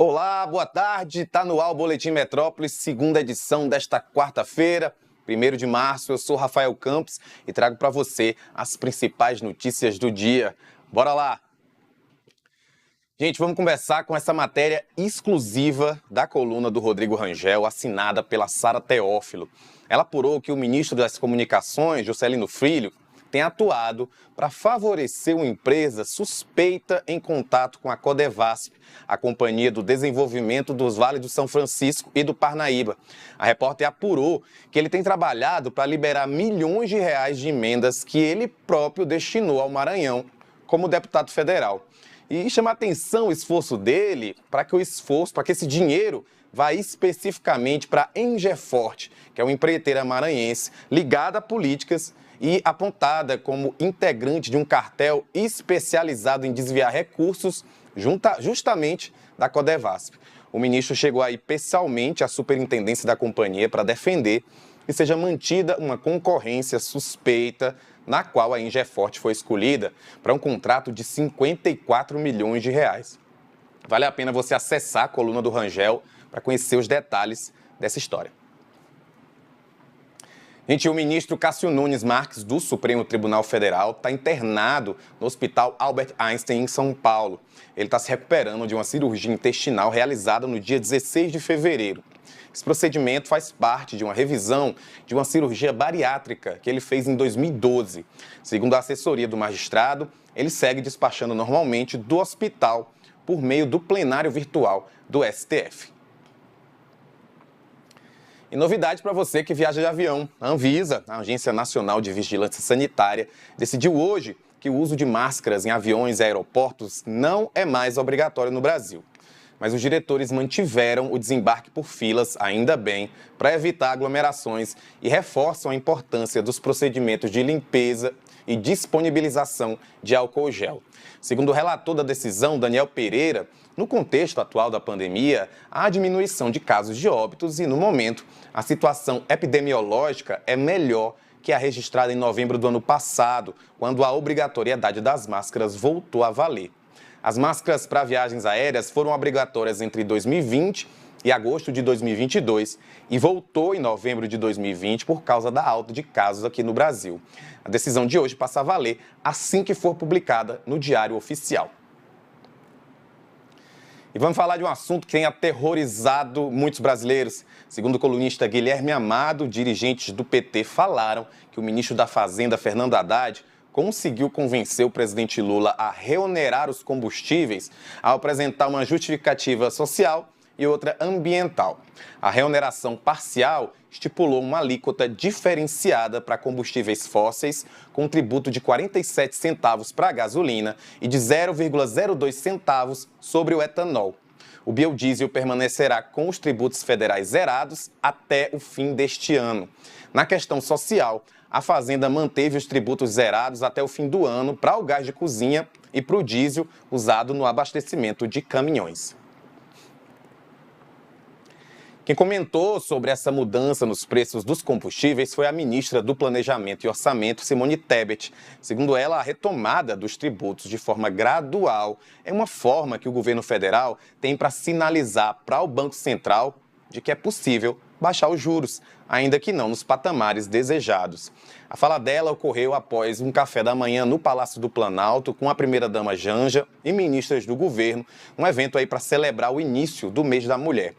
Olá, boa tarde. Está no ar o Boletim Metrópolis, segunda edição desta quarta-feira, 1º de março. Eu sou Rafael Campos e trago para você as principais notícias do dia. Bora lá! Gente, vamos conversar com essa matéria exclusiva da coluna do Rodrigo Rangel, assinada pela Sara Teófilo. Ela apurou que o ministro das Comunicações, Juscelino Filho, tem atuado para favorecer uma empresa suspeita em contato com a Codevasp, a Companhia do Desenvolvimento dos Vales do São Francisco e do Parnaíba. A repórter apurou que ele tem trabalhado para liberar milhões de reais de emendas que ele próprio destinou ao Maranhão como deputado federal. E chama a atenção o esforço dele para que esse dinheiro vá especificamente para a Engeforte, que é uma empreiteira maranhense ligada a políticas e apontada como integrante de um cartel especializado em desviar recursos justamente da Codevasp. O ministro chegou aí pessoalmente à superintendência da companhia para defender que seja mantida uma concorrência suspeita na qual a Engeforte foi escolhida para um contrato de 54 milhões de reais. Vale a pena você acessar a coluna do Rangel para conhecer os detalhes dessa história. Gente, o ministro Cássio Nunes Marques, do Supremo Tribunal Federal, está internado no Hospital Albert Einstein, em São Paulo. Ele está se recuperando de uma cirurgia intestinal realizada no dia 16 de fevereiro. Esse procedimento faz parte de uma revisão de uma cirurgia bariátrica que ele fez em 2012. Segundo a assessoria do magistrado, ele segue despachando normalmente do hospital por meio do plenário virtual do STF. E novidade para você que viaja de avião. A Anvisa, a Agência Nacional de Vigilância Sanitária, decidiu hoje que o uso de máscaras em aviões e aeroportos não é mais obrigatório no Brasil. Mas os diretores mantiveram o desembarque por filas, ainda bem, para evitar aglomerações e reforçam a importância dos procedimentos de limpeza e disponibilização de álcool gel. Segundo o relator da decisão, Daniel Pereira, no contexto atual da pandemia, há diminuição de casos de óbitos e, no momento, a situação epidemiológica é melhor que a registrada em novembro do ano passado, quando a obrigatoriedade das máscaras voltou a valer. As máscaras para viagens aéreas foram obrigatórias entre 2020 e agosto de 2022 e voltou em novembro de 2020 por causa da alta de casos aqui no Brasil. A decisão de hoje passa a valer assim que for publicada no Diário Oficial. E vamos falar de um assunto que tem aterrorizado muitos brasileiros. Segundo o colunista Guilherme Amado, dirigentes do PT falaram que o ministro da Fazenda, Fernando Haddad, conseguiu convencer o presidente Lula a reonerar os combustíveis ao apresentar uma justificativa social e outra ambiental. A reoneração parcial estipulou uma alíquota diferenciada para combustíveis fósseis, com tributo de 47 centavos para a gasolina e de 0,02 centavos sobre o etanol. O biodiesel permanecerá com os tributos federais zerados até o fim deste ano. Na questão social, a Fazenda manteve os tributos zerados até o fim do ano para o gás de cozinha e para o diesel usado no abastecimento de caminhões. Quem comentou sobre essa mudança nos preços dos combustíveis foi a ministra do Planejamento e Orçamento, Simone Tebet. Segundo ela, a retomada dos tributos de forma gradual é uma forma que o governo federal tem para sinalizar para o Banco Central de que é possível baixar os juros, ainda que não nos patamares desejados. A fala dela ocorreu após um café da manhã no Palácio do Planalto com a primeira-dama Janja e ministras do governo, um evento aí para celebrar o início do mês da mulher.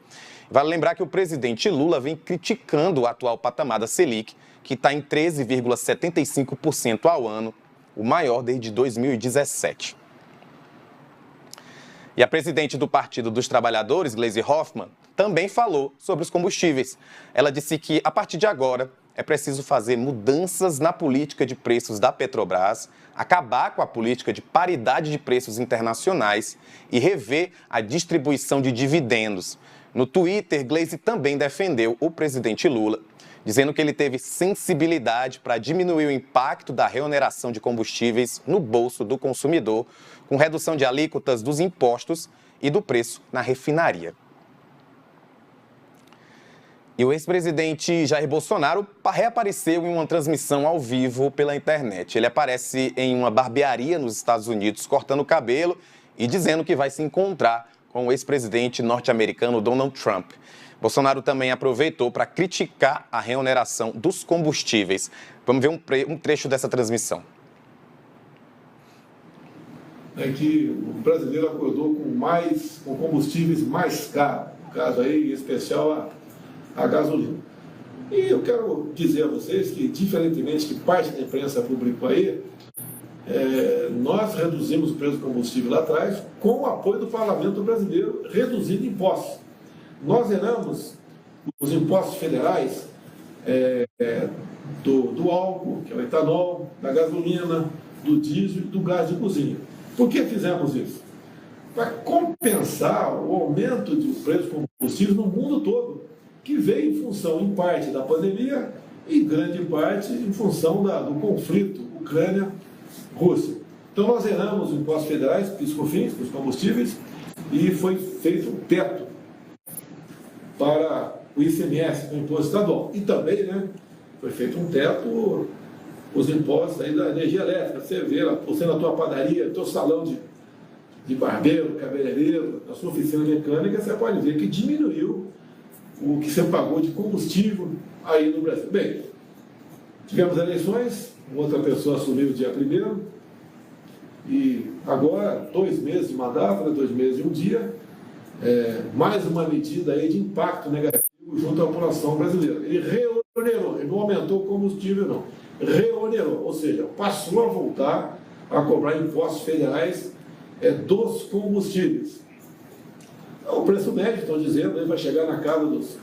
Vale lembrar que o presidente Lula vem criticando o atual patamar da Selic, que está em 13,75% ao ano, o maior desde 2017. E a presidente do Partido dos Trabalhadores, Gleisi Hoffmann, também falou sobre os combustíveis. Ela disse que, a partir de agora, é preciso fazer mudanças na política de preços da Petrobras, acabar com a política de paridade de preços internacionais e rever a distribuição de dividendos. No Twitter, Gleisi também defendeu o presidente Lula, dizendo que ele teve sensibilidade para diminuir o impacto da reoneração de combustíveis no bolso do consumidor, com redução de alíquotas dos impostos e do preço na refinaria. E o ex-presidente Jair Bolsonaro reapareceu em uma transmissão ao vivo pela internet. Ele aparece em uma barbearia nos Estados Unidos cortando o cabelo e dizendo que vai se encontrar com com o ex-presidente norte-americano Donald Trump. Bolsonaro também aproveitou para criticar a reoneração dos combustíveis. Vamos ver um trecho dessa transmissão. É que o brasileiro acordou com combustíveis mais caros, no caso aí, em especial a gasolina. E eu quero dizer a vocês que, diferentemente que parte da imprensa publicou aí, nós reduzimos o preço do combustível lá atrás com o apoio do parlamento brasileiro, reduzindo impostos. Nós zeramos os impostos federais do álcool, que é o etanol, da gasolina, do diesel e do gás de cozinha. Por que fizemos isso? Para compensar o aumento do preço do combustível no mundo todo, que veio em função, em parte, da pandemia e grande parte em função do conflito Ucrânia-Rússia. Então, nós zeramos os impostos federais, PIS/COFINS, dos combustíveis, e foi feito um teto para o ICMS, o imposto estadual. E também, foi feito um teto, os impostos aí da energia elétrica. Você vê lá, você na tua padaria, no teu salão de barbeiro, cabeleireiro, na sua oficina mecânica, você pode ver que diminuiu o que você pagou de combustível aí no Brasil. Bem, tivemos eleições, outra pessoa assumiu o dia 1º, e agora, 2 meses de mandato, 2 meses e um dia, mais uma medida aí de impacto negativo junto à população brasileira. Ele reonerou, ele não aumentou o combustível, não. Reonerou, ou seja, passou a voltar a cobrar impostos federais dos combustíveis. O preço médio, estão dizendo, vai chegar na casa dos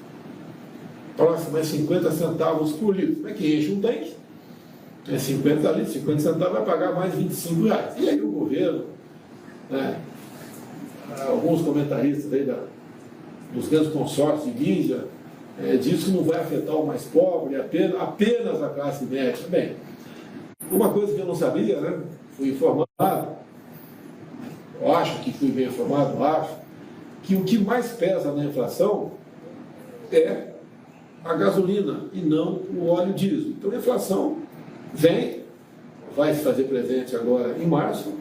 próximos 50 centavos por litro. Como é que enche um tanque? 50 litros, 50 centavos vai pagar mais R$25. E aí o governo, alguns comentaristas aí dos grandes consórcios de mídia, diz que não vai afetar o mais pobre, apenas a classe média. Bem, uma coisa que eu não sabia, fui informado, eu acho que fui bem informado, que o que mais pesa na inflação é a gasolina e não o óleo diesel. Então a inflação vai se fazer presente agora em março,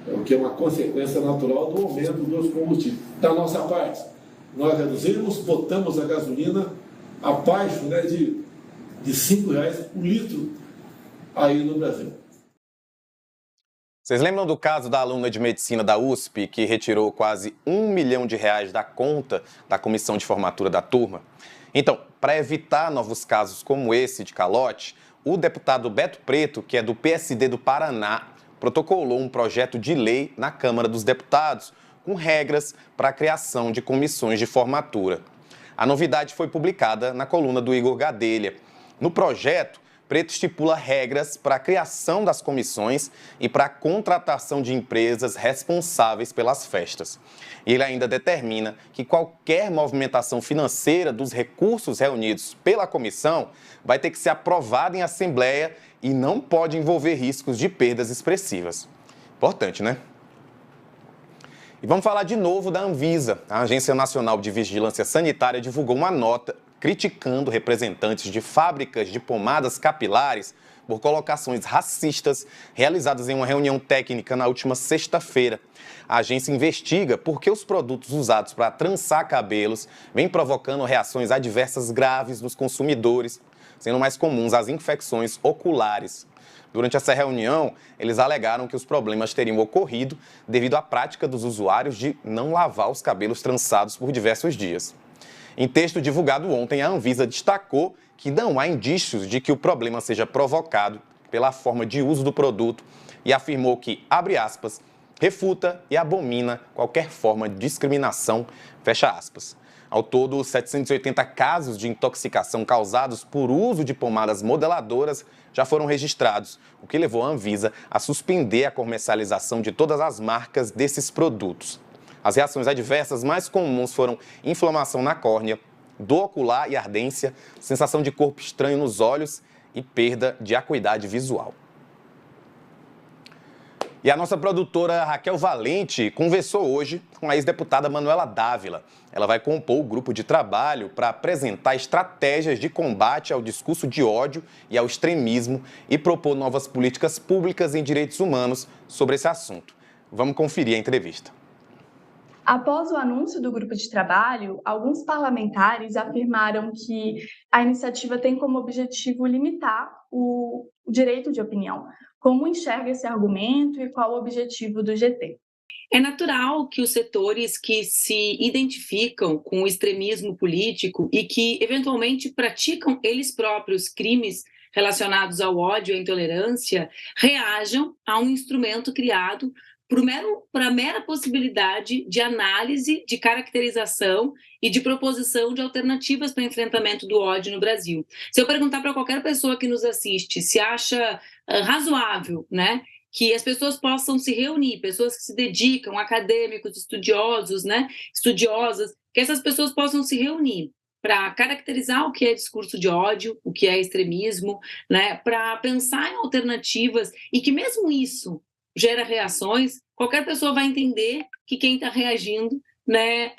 o que é uma consequência natural do aumento dos combustíveis. Da nossa parte, nós reduzimos, botamos a gasolina abaixo de R$5 por litro aí no Brasil. Vocês lembram do caso da aluna de medicina da USP que retirou quase R$1 milhão da conta da comissão de formatura da turma? Então, para evitar novos casos como esse de calote, o deputado Beto Preto, que é do PSD do Paraná, protocolou um projeto de lei na Câmara dos Deputados com regras para a criação de comissões de formatura. A novidade foi publicada na coluna do Igor Gadelha. No projeto, Preto estipula regras para a criação das comissões e para a contratação de empresas responsáveis pelas festas. E ele ainda determina que qualquer movimentação financeira dos recursos reunidos pela comissão vai ter que ser aprovada em assembleia e não pode envolver riscos de perdas expressivas. Importante, né? E vamos falar de novo da Anvisa. A Agência Nacional de Vigilância Sanitária divulgou uma nota criticando representantes de fábricas de pomadas capilares por colocações racistas realizadas em uma reunião técnica na última sexta-feira. A agência investiga porque os produtos usados para trançar cabelos vêm provocando reações adversas graves nos consumidores, sendo mais comuns as infecções oculares. Durante essa reunião, eles alegaram que os problemas teriam ocorrido devido à prática dos usuários de não lavar os cabelos trançados por diversos dias. Em texto divulgado ontem, a Anvisa destacou que não há indícios de que o problema seja provocado pela forma de uso do produto e afirmou que, abre aspas, refuta e abomina qualquer forma de discriminação, fecha aspas. Ao todo, 780 casos de intoxicação causados por uso de pomadas modeladoras já foram registrados, o que levou a Anvisa a suspender a comercialização de todas as marcas desses produtos. As reações adversas mais comuns foram inflamação na córnea, dor ocular e ardência, sensação de corpo estranho nos olhos e perda de acuidade visual. E a nossa produtora Raquel Valente conversou hoje com a ex-deputada Manuela Dávila. Ela vai compor o grupo de trabalho para apresentar estratégias de combate ao discurso de ódio e ao extremismo e propor novas políticas públicas em direitos humanos sobre esse assunto. Vamos conferir a entrevista. Após o anúncio do grupo de trabalho, alguns parlamentares afirmaram que a iniciativa tem como objetivo limitar o direito de opinião. Como enxerga esse argumento e qual o objetivo do GT? É natural que os setores que se identificam com o extremismo político e que, eventualmente, praticam eles próprios crimes relacionados ao ódio e à intolerância reajam a um instrumento criado para a mera possibilidade de análise, de caracterização e de proposição de alternativas para o enfrentamento do ódio no Brasil. Se eu perguntar para qualquer pessoa que nos assiste se acha razoável, né, que as pessoas possam se reunir, pessoas que se dedicam, acadêmicos, estudiosos, né, estudiosas, que essas pessoas possam se reunir para caracterizar o que é discurso de ódio, o que é extremismo, né, para pensar em alternativas e que mesmo isso gera reações, qualquer pessoa vai entender que quem está reagindo, né,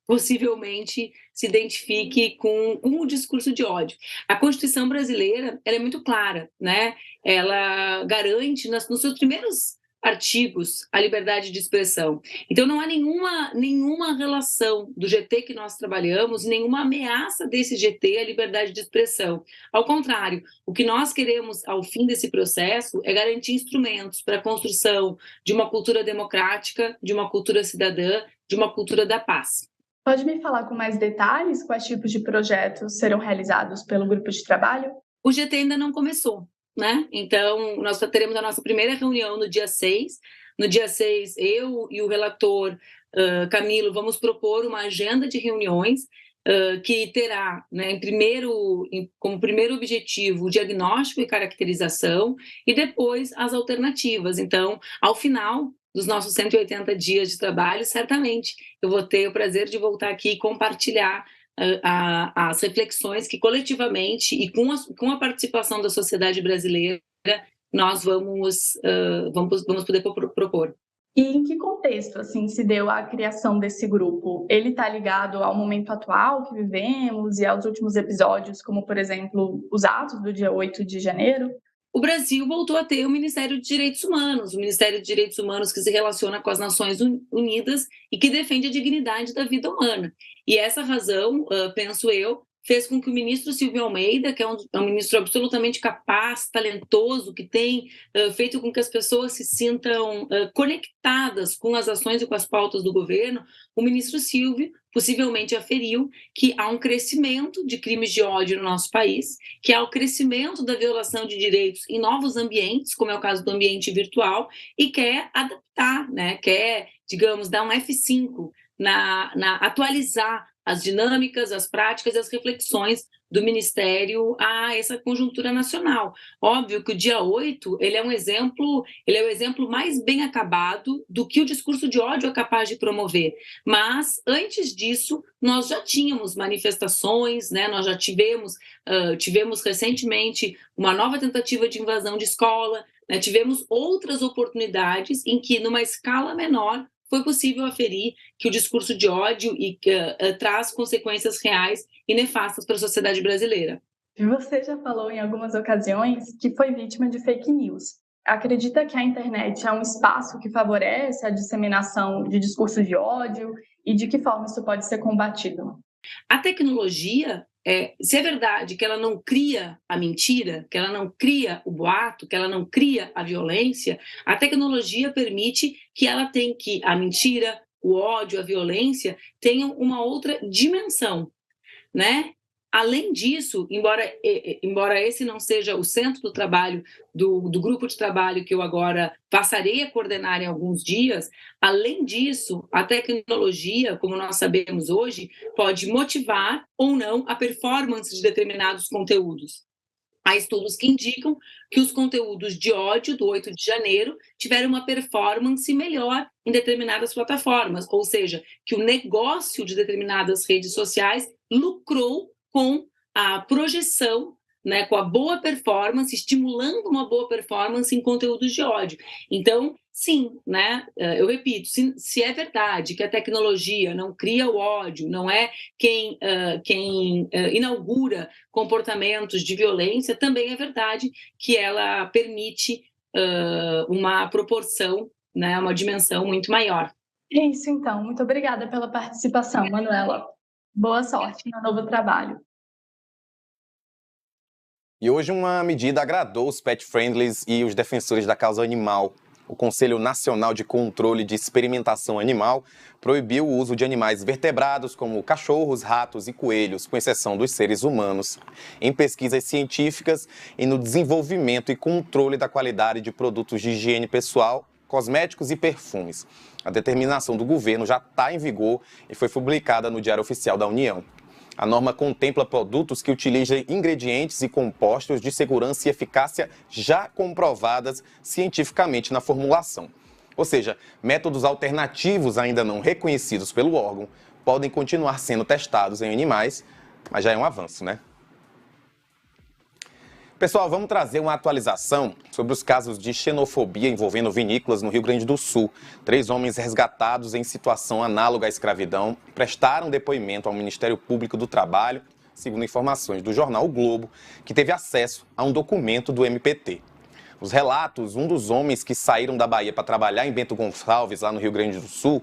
possivelmente se identifique com o discurso de ódio. A Constituição brasileira, ela é muito clara, né? Ela garante nos seus primeiros artigos a liberdade de expressão. Então não há nenhuma relação do GT que nós trabalhamos, nenhuma ameaça desse GT à liberdade de expressão. Ao contrário, o que nós queremos ao fim desse processo é garantir instrumentos para a construção de uma cultura democrática, de uma cultura cidadã, de uma cultura da paz. Pode me falar com mais detalhes quais tipos de projetos serão realizados pelo grupo de trabalho? O GT ainda não começou, né? Então, nós teremos a nossa primeira reunião no dia 6. No dia 6, eu e o relator Camilo vamos propor uma agenda de reuniões que terá, né, como primeiro objetivo o diagnóstico e caracterização e depois as alternativas. Então, ao final dos nossos 180 dias de trabalho, certamente eu vou ter o prazer de voltar aqui e compartilhar as reflexões que coletivamente e com a participação da sociedade brasileira nós vamos poder propor. E em que contexto assim, se deu a criação desse grupo? Ele está ligado ao momento atual que vivemos e aos últimos episódios, como, por exemplo, os atos do dia 8 de janeiro? O Brasil voltou a ter o Ministério de Direitos Humanos, o Ministério de Direitos Humanos que se relaciona com as Nações Unidas e que defende a dignidade da vida humana. E essa razão, penso eu, fez com que o ministro Silvio Almeida, que é um ministro absolutamente capaz, talentoso, que tem feito com que as pessoas se sintam conectadas com as ações e com as pautas do governo, o ministro Silvio possivelmente aferiu que há um crescimento de crimes de ódio no nosso país, que há o crescimento da violação de direitos em novos ambientes, como é o caso do ambiente virtual, e quer adaptar, né, quer, digamos, dar um F5 atualizar as dinâmicas, as práticas e as reflexões do Ministério a essa conjuntura nacional. Óbvio que o dia 8, ele é o exemplo mais bem acabado do que o discurso de ódio é capaz de promover. Mas, antes disso, nós já tínhamos manifestações, né? Nós já tivemos recentemente uma nova tentativa de invasão de escola, né? Tivemos outras oportunidades em que, numa escala menor, foi possível aferir que o discurso de ódio traz consequências reais e nefastas para a sociedade brasileira. Você já falou em algumas ocasiões que foi vítima de fake news. Acredita que a internet é um espaço que favorece a disseminação de discursos de ódio e de que forma isso pode ser combatido? A tecnologia, se é verdade que ela não cria a mentira, que ela não cria o boato, que ela não cria a violência, a tecnologia permite que a mentira, o ódio, a violência tenham uma outra dimensão, né? Além disso, embora esse não seja o centro do trabalho do grupo de trabalho que eu agora passarei a coordenar em alguns dias, além disso, a tecnologia, como nós sabemos hoje, pode motivar ou não a performance de determinados conteúdos. Há estudos que indicam que os conteúdos de ódio do 8 de janeiro tiveram uma performance melhor em determinadas plataformas, ou seja, que o negócio de determinadas redes sociais lucrou com a projeção, né, com a boa performance, estimulando uma boa performance em conteúdos de ódio. Então, sim, né, eu repito, se é verdade que a tecnologia não cria o ódio, não é quem inaugura comportamentos de violência, também é verdade que ela permite uma proporção, né, uma dimensão muito maior. É isso então. Muito obrigada pela participação, Manuela. Boa sorte no novo trabalho. E hoje uma medida agradou os pet friendlies e os defensores da causa animal. O Conselho Nacional de Controle de Experimentação Animal proibiu o uso de animais vertebrados como cachorros, ratos e coelhos, com exceção dos seres humanos, em pesquisas científicas e no desenvolvimento e controle da qualidade de produtos de higiene pessoal, cosméticos e perfumes. A determinação do governo já está em vigor e foi publicada no Diário Oficial da União. A norma contempla produtos que utilizem ingredientes e compostos de segurança e eficácia já comprovadas cientificamente na formulação. Ou seja, métodos alternativos ainda não reconhecidos pelo órgão podem continuar sendo testados em animais, mas já é um avanço, né? Pessoal, vamos trazer uma atualização sobre os casos de xenofobia envolvendo vinícolas no Rio Grande do Sul. 3 homens resgatados em situação análoga à escravidão prestaram depoimento ao Ministério Público do Trabalho, segundo informações do jornal O Globo, que teve acesso a um documento do MPT. Os relatos, um dos homens que saíram da Bahia para trabalhar em Bento Gonçalves, lá no Rio Grande do Sul,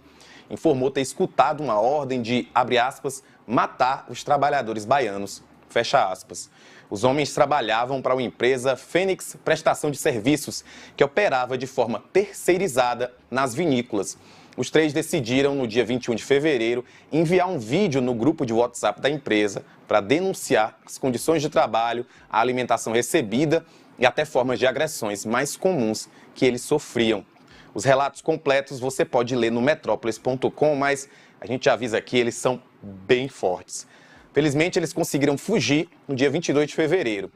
informou ter escutado uma ordem de, abre aspas, matar os trabalhadores baianos, fecha aspas. Os homens trabalhavam para uma empresa Fênix Prestação de Serviços, que operava de forma terceirizada nas vinícolas. Os 3 decidiram, no dia 21 de fevereiro, enviar um vídeo no grupo de WhatsApp da empresa para denunciar as condições de trabalho, a alimentação recebida e até formas de agressões mais comuns que eles sofriam. Os relatos completos você pode ler no metrópolis.com, mas a gente avisa aqui, eles são bem fortes. Felizmente, eles conseguiram fugir no dia 22 de fevereiro.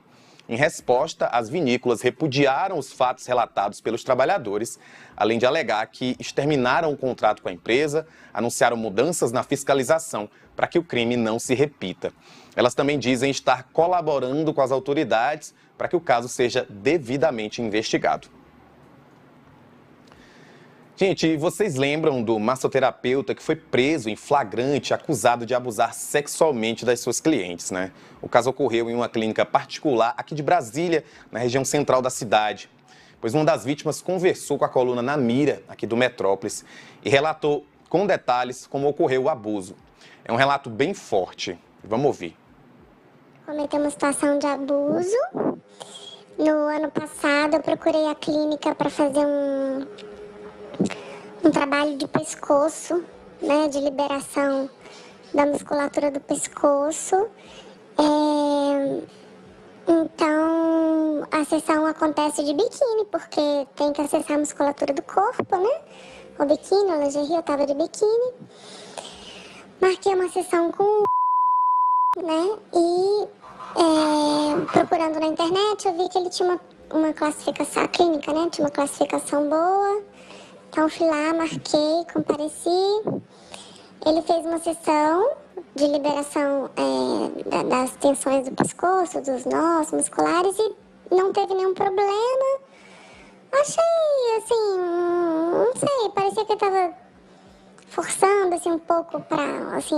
Em resposta, as vinícolas repudiaram os fatos relatados pelos trabalhadores, além de alegar que exterminaram o contrato com a empresa, anunciaram mudanças na fiscalização para que o crime não se repita. Elas também dizem estar colaborando com as autoridades para que o caso seja devidamente investigado. Gente, vocês lembram do massoterapeuta que foi preso em flagrante, acusado de abusar sexualmente das suas clientes, né? O caso ocorreu em uma clínica particular aqui de Brasília, na região central da cidade. Pois uma das vítimas conversou com a coluna Na Mira, aqui do Metrópolis, e relatou com detalhes como ocorreu o abuso. É um relato bem forte. Vamos ouvir. Cometeu uma situação de abuso. No ano passado, eu procurei a clínica para fazer um trabalho de pescoço, né, de liberação da musculatura do pescoço. Então, a sessão acontece de biquíni, porque tem que acessar a musculatura do corpo, né? O biquíni, a lingerie, eu tava de biquíni. Marquei uma sessão com né? E procurando na internet, eu vi que ele tinha uma classificação, a clínica, né? Tinha uma classificação boa. Então fui lá, marquei, compareci. Ele fez uma sessão de liberação das tensões do pescoço, dos nós musculares e não teve nenhum problema. Achei, assim, não sei, parecia que ele tava forçando, assim, um pouco pra, assim,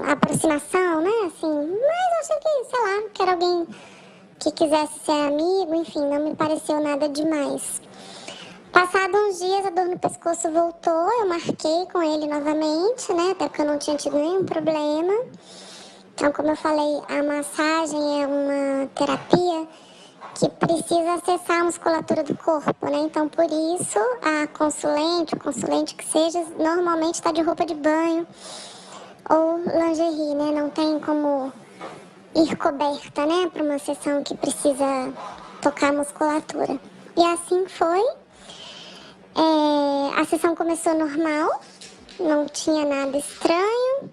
a aproximação, né, assim. Mas achei que, sei lá, que era alguém que quisesse ser amigo, enfim, não me pareceu nada demais. Passados uns dias, a dor no pescoço voltou, eu marquei com ele novamente, né, até porque eu não tinha tido nenhum problema. Então, como eu falei, a massagem é uma terapia que precisa acessar a musculatura do corpo, né, então por isso a consulente, o consulente que seja, normalmente está de roupa de banho ou lingerie, né, não tem como ir coberta, né, para uma sessão que precisa tocar a musculatura. E assim foi. A sessão começou normal, não tinha nada estranho.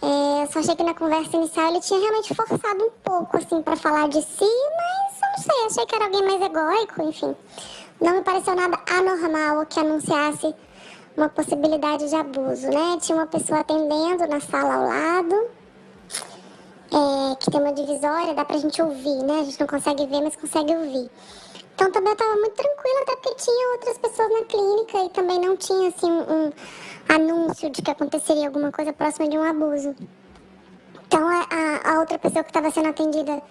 Eu só achei que na conversa inicial ele tinha realmente forçado um pouco, assim, para falar de si, mas eu não sei, achei que era alguém mais egóico, enfim. Não me pareceu nada anormal que anunciasse uma possibilidade de abuso, né? Tinha uma pessoa atendendo na sala ao lado, que tem uma divisória, dá pra gente ouvir, né? A gente não consegue ver, mas consegue ouvir. Então também eu estava muito tranquila, até porque tinha outras pessoas na clínica e também não tinha, assim, um anúncio de que aconteceria alguma coisa próxima de um abuso. Então a outra pessoa que estava sendo atendida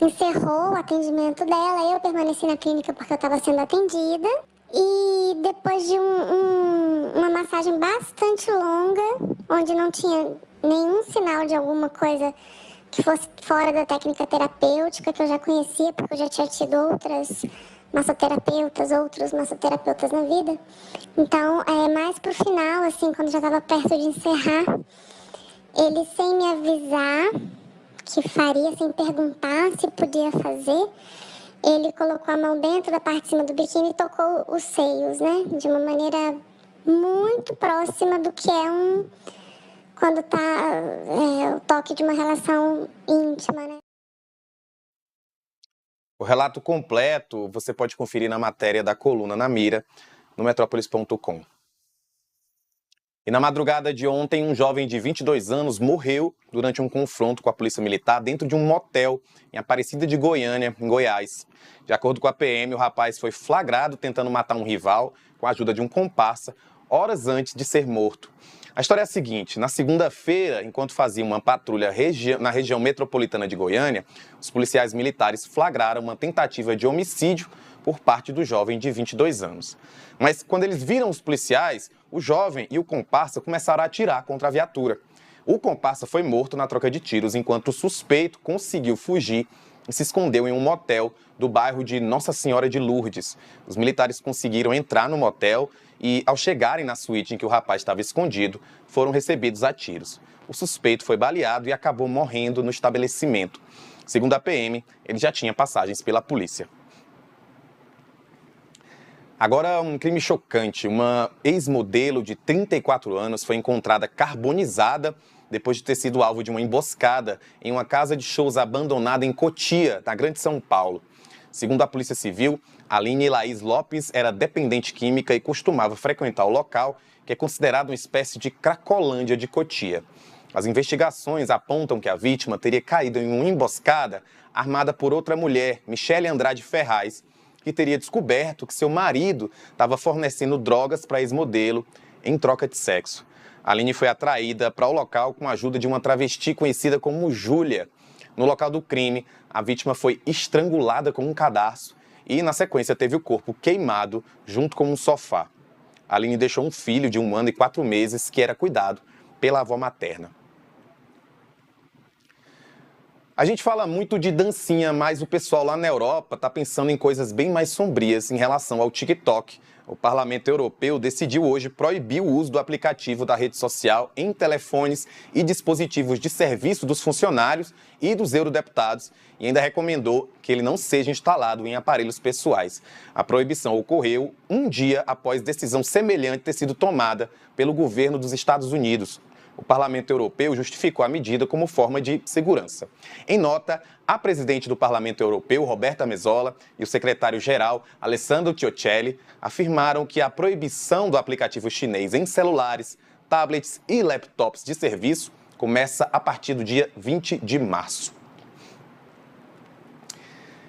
encerrou o atendimento dela, eu permaneci na clínica porque eu estava sendo atendida. E depois de uma massagem bastante longa, onde não tinha nenhum sinal de alguma coisa que fosse fora da técnica terapêutica, que eu já conhecia, porque eu já tinha tido outros massoterapeutas na vida. Então, mais pro final, assim, quando já estava perto de encerrar, ele, sem me avisar que faria, sem perguntar se podia fazer, ele colocou a mão dentro da parte de cima do biquíni e tocou os seios, né? De uma maneira muito próxima do que é quando tá o toque de uma relação íntima, né? O relato completo você pode conferir na matéria da Coluna na Mira, no metrópolis.com. E na madrugada de ontem, um jovem de 22 anos morreu durante um confronto com a polícia militar dentro de um motel em Aparecida de Goiânia, em Goiás. De acordo com a PM, o rapaz foi flagrado tentando matar um rival com a ajuda de um comparsa, horas antes de ser morto. A história é a seguinte: na segunda-feira, enquanto fazia uma patrulha na região metropolitana de Goiânia, os policiais militares flagraram uma tentativa de homicídio por parte do jovem de 22 anos. Mas quando eles viram os policiais, o jovem e o comparsa começaram a atirar contra a viatura. O comparsa foi morto na troca de tiros, enquanto o suspeito conseguiu fugir e se escondeu em um motel do bairro de Nossa Senhora de Lourdes. Os militares conseguiram entrar no motel e, ao chegarem na suíte em que o rapaz estava escondido, foram recebidos a tiros. O suspeito foi baleado e acabou morrendo no estabelecimento. Segundo a PM, ele já tinha passagens pela polícia. Agora, um crime chocante. Uma ex-modelo de 34 anos foi encontrada carbonizada depois de ter sido alvo de uma emboscada em uma casa de shows abandonada em Cotia, na Grande São Paulo. Segundo a Polícia Civil, Aline Laís Lopes era dependente química e costumava frequentar o local, que é considerado uma espécie de Cracolândia de Cotia. As investigações apontam que a vítima teria caído em uma emboscada armada por outra mulher, Michele Andrade Ferraz, que teria descoberto que seu marido estava fornecendo drogas para a ex-modelo em troca de sexo. A Aline foi atraída para o local com a ajuda de uma travesti conhecida como Júlia. No local do crime, a vítima foi estrangulada com um cadarço e, na sequência, teve o corpo queimado junto com um sofá. A Aline deixou um filho de 1 ano e 4 meses que era cuidado pela avó materna. A gente fala muito de dancinha, mas o pessoal lá na Europa está pensando em coisas bem mais sombrias em relação ao TikTok. O Parlamento Europeu decidiu hoje proibir o uso do aplicativo da rede social em telefones e dispositivos de serviço dos funcionários e dos eurodeputados e ainda recomendou que ele não seja instalado em aparelhos pessoais. A proibição ocorreu um dia após decisão semelhante ter sido tomada pelo governo dos Estados Unidos. O Parlamento Europeu justificou a medida como forma de segurança. Em nota, a presidente do Parlamento Europeu, Roberta Metsola, e o secretário-geral, Alessandro Ciocelli, afirmaram que a proibição do aplicativo chinês em celulares, tablets e laptops de serviço começa a partir do dia 20 de março.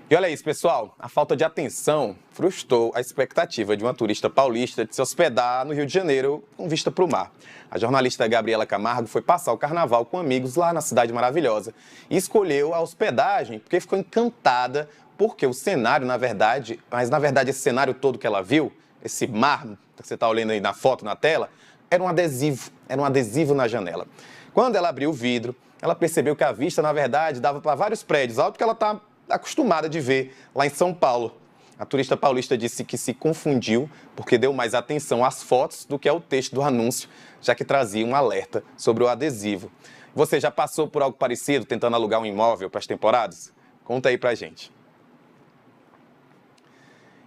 E olha isso, pessoal, a falta de atenção frustrou a expectativa de uma turista paulista de se hospedar no Rio de Janeiro com vista para o mar. A jornalista Gabriela Camargo foi passar o carnaval com amigos lá na Cidade Maravilhosa e escolheu a hospedagem porque ficou encantada porque o cenário, na verdade esse cenário todo que ela viu, esse mar que você está olhando aí na foto, na tela, era um adesivo na janela. Quando ela abriu o vidro, ela percebeu que a vista, na verdade, dava para vários prédios, algo que ela está acostumada de ver lá em São Paulo. A turista paulista disse que se confundiu porque deu mais atenção às fotos do que ao texto do anúncio, já que trazia um alerta sobre o adesivo. Você já passou por algo parecido tentando alugar um imóvel para as temporadas? Conta aí pra gente.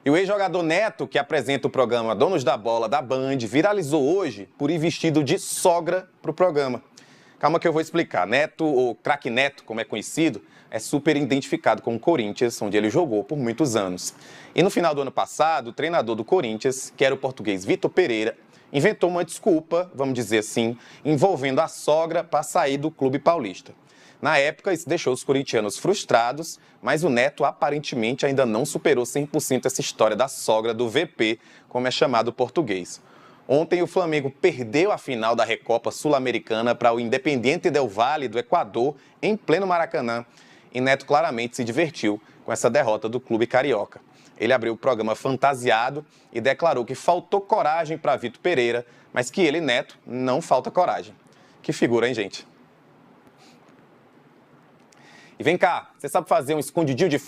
E o ex-jogador Neto, que apresenta o programa Donos da Bola da Band, viralizou hoje por ir vestido de sogra para o programa. Calma que eu vou explicar. Neto, ou craque Neto, como é conhecido, é super identificado com o Corinthians, onde ele jogou por muitos anos. E no final do ano passado, o treinador do Corinthians, que era o português Vitor Pereira, inventou uma desculpa, vamos dizer assim, envolvendo a sogra para sair do clube paulista. Na época, isso deixou os corintianos frustrados, mas o Neto aparentemente ainda não superou 100% essa história da sogra do VP, como é chamado o português. Ontem, o Flamengo perdeu a final da Recopa Sul-Americana para o Independiente del Valle do Equador, em pleno Maracanã. e Neto claramente se divertiu com essa derrota do clube carioca. Ele abriu o programa fantasiado e declarou que faltou coragem para Vitor Pereira, mas que ele, Neto, não falta coragem. Que figura, hein, gente? E vem cá, você sabe fazer um escondidinho de